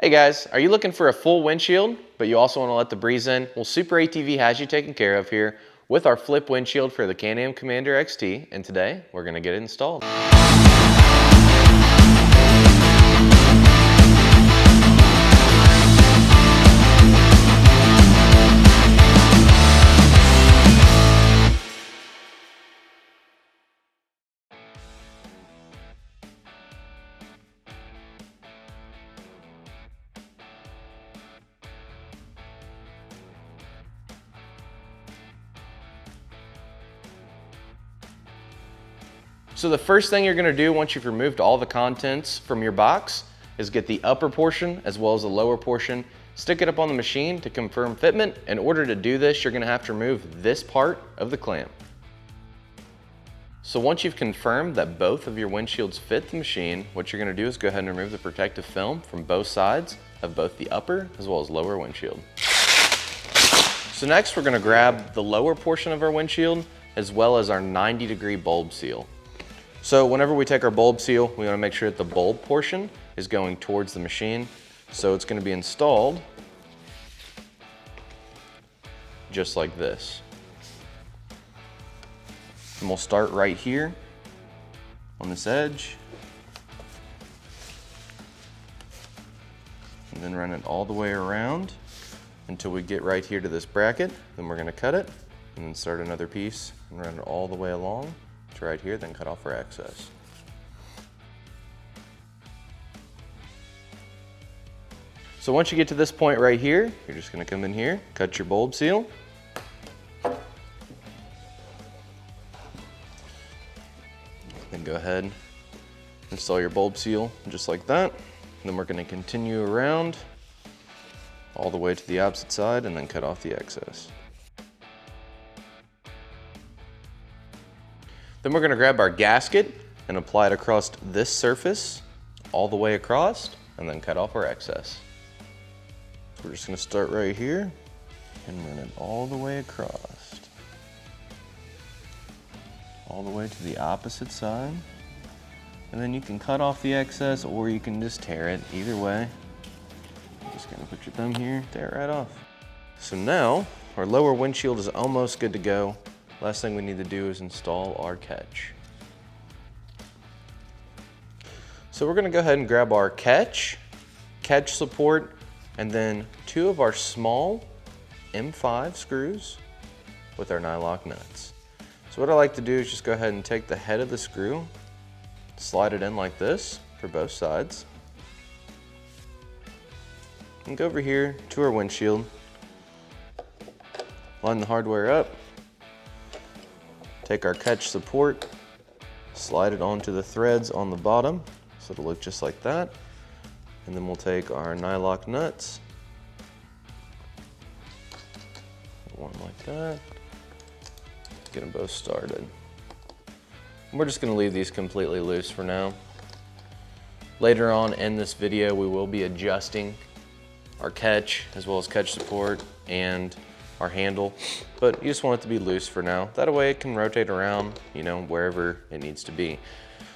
Hey guys, are you looking for a full windshield, but you also want to let the breeze in? Well, SuperATV has you taken care of here with our flip windshield for the Can-Am Commander XT, and today we're going to get it installed. So the first thing you're going to do once you've removed all the contents from your box is get the upper portion as well as the lower portion, stick it up on the machine to confirm fitment. In order to do this, you're going to have to remove this part of the clamp. So once you've confirmed that both of your windshields fit the machine, what you're going to do is go ahead and remove the protective film from both sides of both the upper as well as lower windshield. So next we're going to grab the lower portion of our windshield as well as our 90-degree bulb seal. So whenever we take our bulb seal, we want to make sure that the bulb portion is going towards the machine. So it's going to be installed just like this. And we'll start right here on this edge and then run it all the way around until we get right here to this bracket. Then we're going to cut it and then start another piece and run it all the way along to right here, then cut off our excess. So once you get to this point right here, you're just going to come in here, cut your bulb seal. Then go ahead, install your bulb seal just like that. And then we're going to continue around all the way to the opposite side and then cut off the excess. Then we're going to grab our gasket and apply it across this surface all the way across and then cut off our excess. So we're just going to start right here and run it all the way across, all the way to the opposite side. And then you can cut off the excess or you can just tear it. Either way, you're just going to put your thumb here, tear it right off. So now our lower windshield is almost good to go. Last thing we need to do is install our catch. So we're going to go ahead and grab our catch support, and then two of our small M5 screws with our nylock nuts. So what I like to do is just go ahead and take the head of the screw, slide it in like this for both sides, and go over here to our windshield, line the hardware up, take our catch support, slide it onto the threads on the bottom so it'll look just like that. And then we'll take our nylock nuts, one like that, get them both started. And we're just going to leave these completely loose for now. Later on in this video, we will be adjusting our catch as well as catch support and our handle, but you just want it to be loose for now. That way it can rotate around, you know, wherever it needs to be.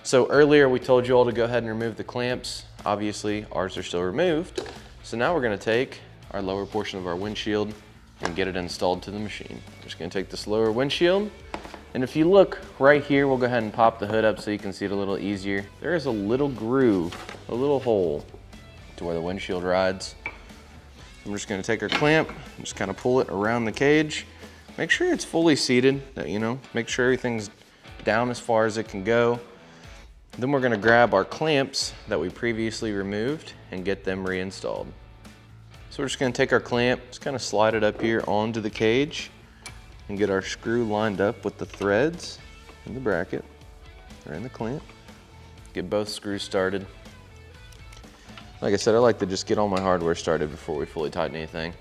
So earlier we told you all to go ahead and remove the clamps. Obviously ours are still removed. So now we're going to take our lower portion of our windshield and get it installed to the machine. I'm just going to take this lower windshield, and if you look right here, we'll go ahead and pop the hood up so you can see it a little easier. There is a little groove, a little hole to where the windshield rides. I'm just going to take our clamp and just kind of pull it around the cage. Make sure it's fully seated, make sure everything's down as far as it can go. Then we're going to grab our clamps that we previously removed and get them reinstalled. So we're just going to take our clamp, just kind of slide it up here onto the cage and get our screw lined up with the threads in the bracket or in the clamp. Get both screws started. Like I said, I like to just get all my hardware started before we fully tighten anything.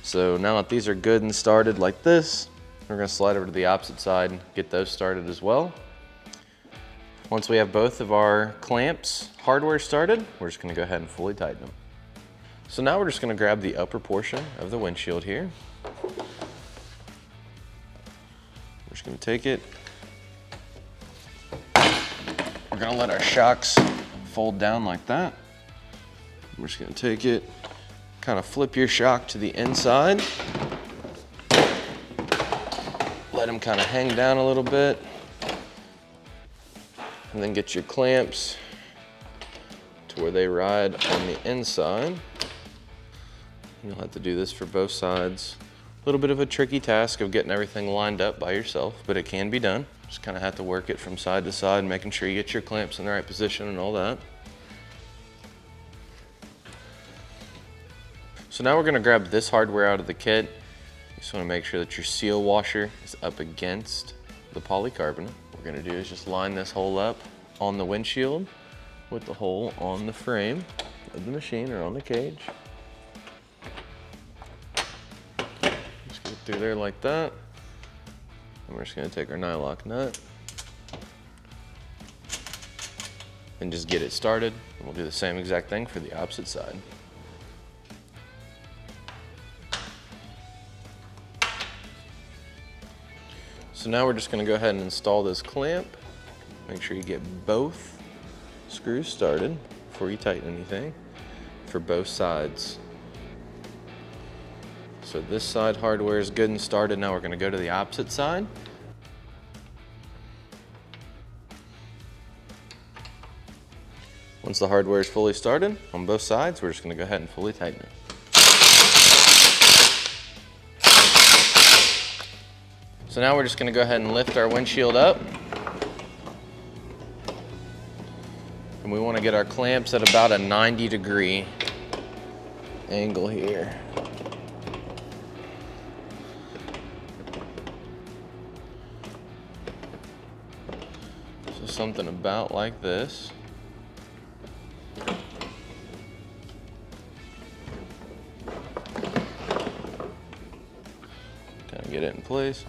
So now that these are good and started like this, we're going to slide over to the opposite side and get those started as well. Once we have both of our clamps hardware started, we're just going to go ahead and fully tighten them. So now we're just going to grab the upper portion of the windshield here. We're just going to take it. We're going to let our shocks fold down like that. We're just gonna take it, kind of flip your shock to the inside. Let them kind of hang down a little bit. And then get your clamps to where they ride on the inside. You'll have to do this for both sides. A little bit of a tricky task of getting everything lined up by yourself, but it can be done. Just kind of have to work it from side to side, making sure you get your clamps in the right position and all that. So now we're gonna grab this hardware out of the kit. You just wanna make sure that your seal washer is up against the polycarbonate. What we're gonna do is just line this hole up on the windshield with the hole on the frame of the machine or on the cage. Just get through there like that. And we're just gonna take our nylock nut and just get it started. And we'll do the same exact thing for the opposite side. So now we're just gonna go ahead and install this clamp. Make sure you get both screws started before you tighten anything for both sides. So this side hardware is good and started. Now we're gonna go to the opposite side. Once the hardware is fully started on both sides, we're just gonna go ahead and fully tighten it. So now we're just gonna go ahead and lift our windshield up. And we wanna get our clamps at about a 90-degree angle here. So something about like this. Kind of get it in place.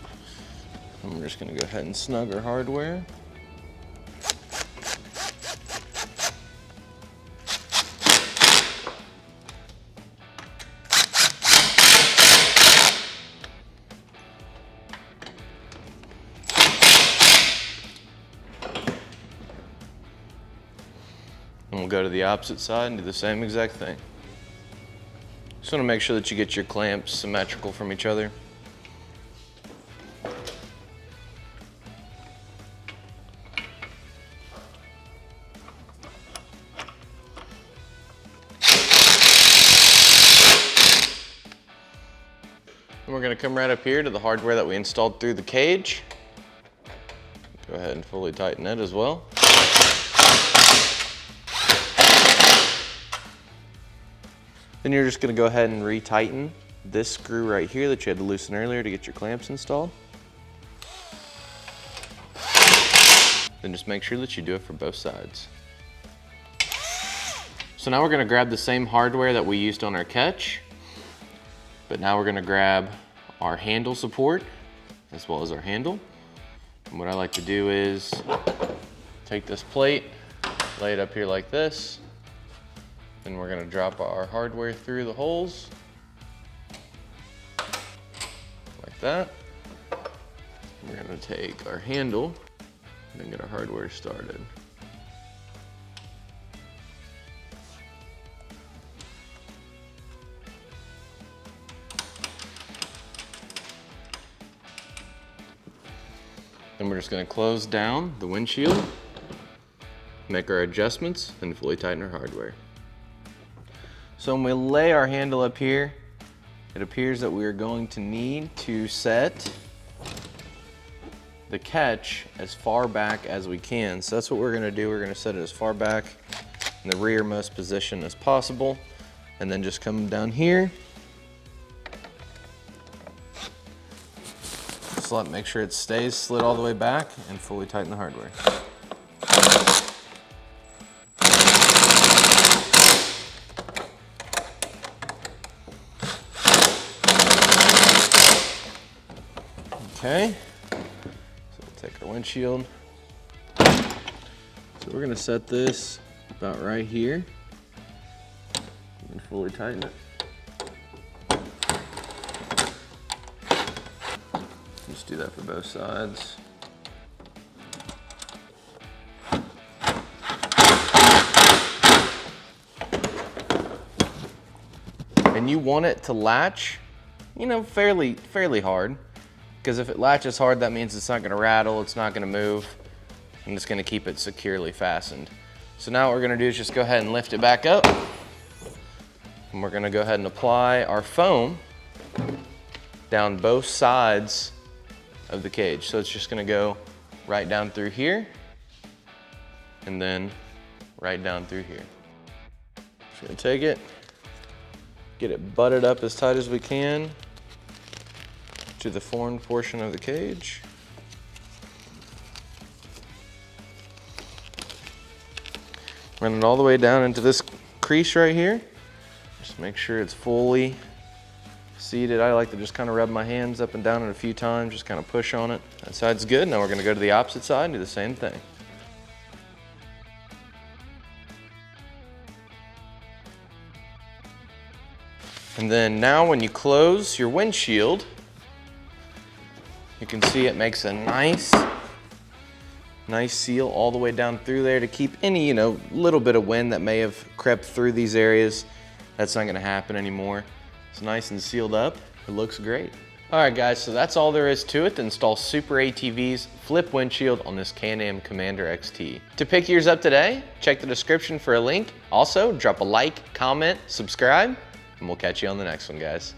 And we're just gonna go ahead and snug our hardware. And we'll go to the opposite side and do the same exact thing. Just wanna make sure that you get your clamps symmetrical from each other. And we're gonna come right up here to the hardware that we installed through the cage. Go ahead and fully tighten it as well. Then you're just gonna go ahead and re-tighten this screw right here that you had to loosen earlier to get your clamps installed. Then just make sure that you do it for both sides. So now we're gonna grab the same hardware that we used on our catch, but now we're gonna grab our handle support as well as our handle. And what I like to do is take this plate, lay it up here like this, then we're gonna drop our hardware through the holes, like that. We're gonna take our handle and then get our hardware started. Then we're just gonna close down the windshield, make our adjustments, and fully tighten our hardware. So when we lay our handle up here, it appears that we are going to need to set the catch as far back as we can. So that's what we're gonna do. We're gonna set it as far back in the rearmost position as possible, and then just come down here. Make sure it stays slid all the way back and fully tighten the hardware. Okay, so we'll take our windshield. So we're gonna set this about right here and fully tighten it. Just do that for both sides. And you want it to latch, you know, fairly hard. Because if it latches hard, that means it's not gonna rattle, it's not gonna move, and it's gonna keep it securely fastened. So now what we're gonna do is just go ahead and lift it back up. And we're gonna go ahead and apply our foam down both sides of the cage. So it's just gonna go right down through here, and then right down through here. Just gonna take it, get it butted up as tight as we can to the formed portion of the cage. Run it all the way down into this crease right here. Just make sure it's fully seated. I like to just kind of rub my hands up and down it a few times, just kind of push on it. That side's good. Now we're gonna go to the opposite side and do the same thing. And then now when you close your windshield, you can see it makes a nice seal all the way down through there to keep any, you know, little bit of wind that may have crept through these areas. That's not gonna happen anymore. It's nice and sealed up. It looks great. All right, guys, so that's all there is to it to install SuperATV's flip windshield on this Can-Am Commander XT. To pick yours up today, check the description for a link. Also, drop a like, comment, subscribe, and we'll catch you on the next one, guys.